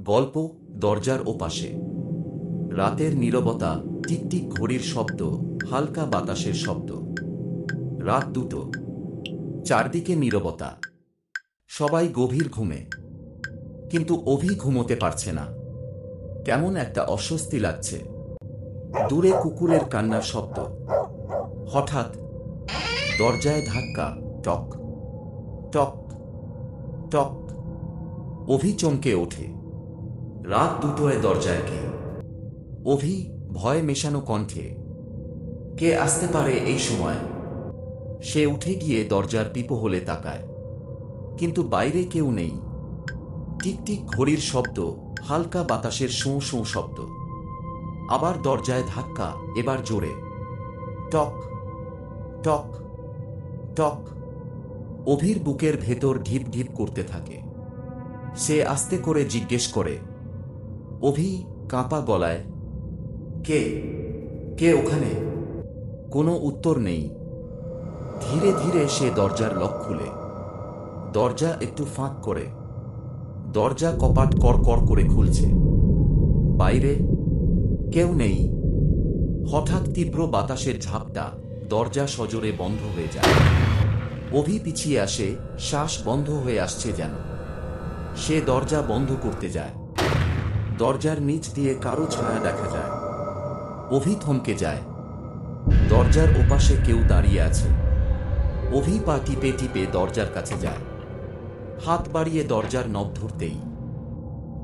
গল্প দরজার ওপাশে। রাতের নীরবতা, টিকটিক ঘড়ির শব্দ, হালকা বাতাসের শব্দ। রাত 2টো, চারদিকে নীরবতা, সবাই গভীর ঘুমে। কিন্তু অভি ঘুমোতে পারছে না। কেমন একটা অস্বস্তি লাগছে। দূরে কুকুরের কান্নার শব্দ। হঠাৎ দরজায় ধাক্কা, টক টক টক। অভি চমকে ওঠে। রাত 2টোয় দরজায় কে? অভি ভয় মেশানো কণ্ঠে, কে আসতে পারে এই সময়? সে উঠে গিয়ে দরজার পিপোহলে তাকায়, কিন্তু বাইরে কেউ নেই। টিকটিক ঘড়ির শব্দ, হালকা বাতাসের শোঁ শোঁ শব্দ। আবার দরজায় ধাক্কা, এবার জোরে। টক টক টক। অভির বুকের ভেতর ঢিপ ঢিপ করতে থাকে। সে আস্তে করে জিজ্ঞেস করে, অভি কাঁপা গলায়, কে? কে ওখানে? কোনো উত্তর নেই। ধীরে ধীরে সে দরজার লক খুলে। দরজা একটু ফাঁক করে। দরজা কপাট কড়কড় করে খুলছে। বাইরে কেউ নেই। হঠাৎ তীব্র বাতাসের ঝাপটা, দরজা সজোরে বন্ধ হয়ে যায়। অভি পিছিয়ে আসে, শ্বাস বন্ধ হয়ে আসছে যেন। সে দরজা বন্ধ করতে যায়। দরজার নিচ দিয়ে কারো ছায়া দেখা যায়। অভি থমকে যায়। দরজার ওপাশে কেউ দাঁড়িয়ে আছে। অভি পা টিপে টিপে দরজার কাছে যায়। হাত বাড়িয়ে দরজার নব ধরতেই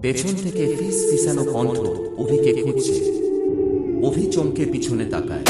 পেছন থেকে ফিস ফিসানো কণ্ঠ অভিকে খুঁজছে। অভি চমকে পিছনে তাকায়।